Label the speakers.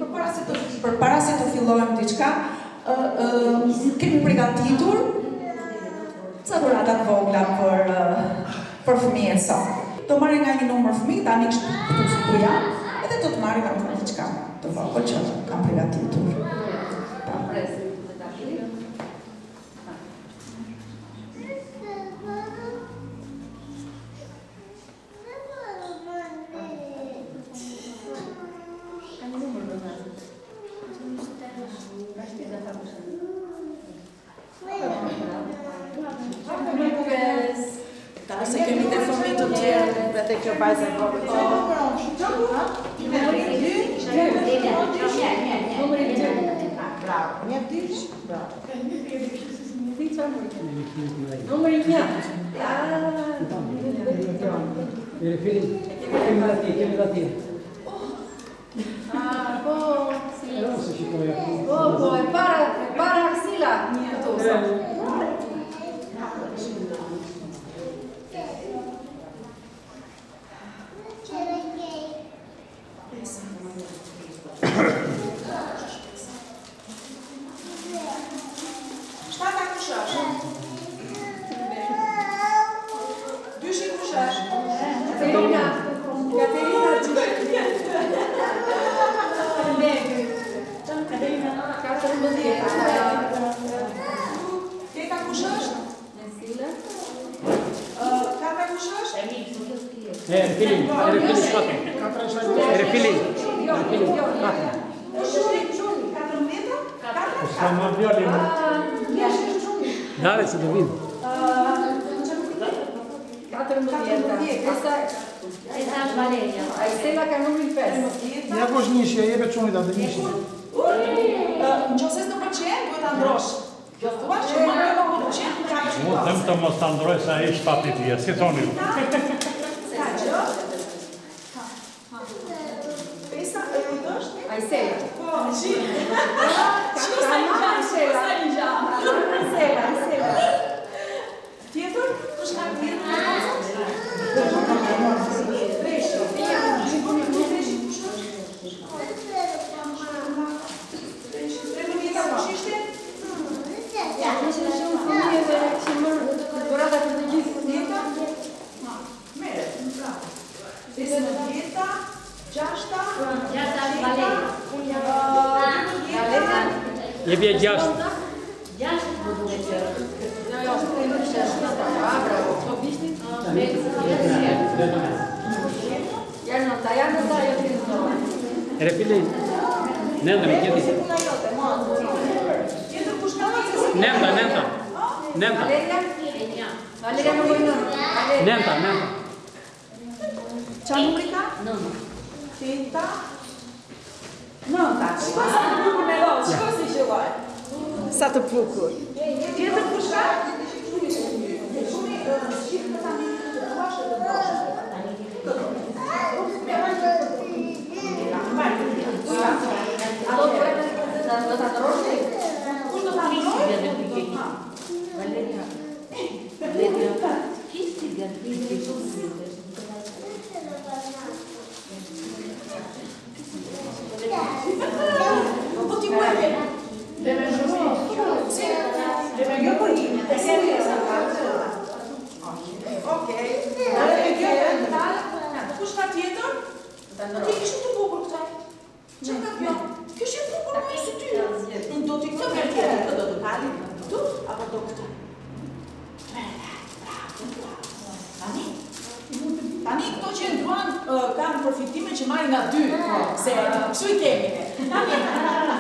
Speaker 1: Përpara se të fillojmë diçka, kemi përgatitur ca dhurata të vogla për fëmijët sot. Do marrim nga një numër fëmijë tani këtu ku janë, edhe do të marrim nga diçka të vogël që kam përgatitur. Se kemi të fëmijë të tjerë, vetë kjo vajza e vogël. Bravo. Numri 1. Kemi lati. Po, e para arsila këtu. Shtata kushash. Dyshi kushash. Katerina. Teta kushash? Kata kushash?
Speaker 2: Refilling shkate. Refilling. Ska marrë djali më. Dare se do vinë.
Speaker 1: 14.
Speaker 3: Esa është Valeria.
Speaker 1: Stella ka numrin 5.
Speaker 4: Ja kush njëshja, jebe qonit atë njëshja.
Speaker 1: Në qëses të pëlqen, duhet ta ndrosh. Jo thua që më nuk pëlqen, ka të
Speaker 2: Mu them të mos të ndroj sa e shtatit vjetë, si thoni ju.
Speaker 1: Pesa, e kujtosh?
Speaker 3: Aisela.
Speaker 1: Po, shi. Aisela. Tjetër? Kush ka tjetër? Treshi.
Speaker 2: Je bje 6. Refilling. Nenda, me gjeti. Nenda.
Speaker 3: Valeria më bëjnë.
Speaker 2: Nenda.
Speaker 1: Qa numri ka?
Speaker 3: 9.
Speaker 1: Teta. 9. Shko sa të bukur me lo, shko si shqoj. Sa të bukur. Tjetër kush ka? Kush ka tjetër? Ti kishë të bukur këta. Që ka pjo? Kishë të bukur me së ty. Do t'i këtë me tjetër, këtë do të pali. Tu, apo do këtë? Tani këto që ndruan kanë përfitime që marrin nga dy. Se kështu i kemi.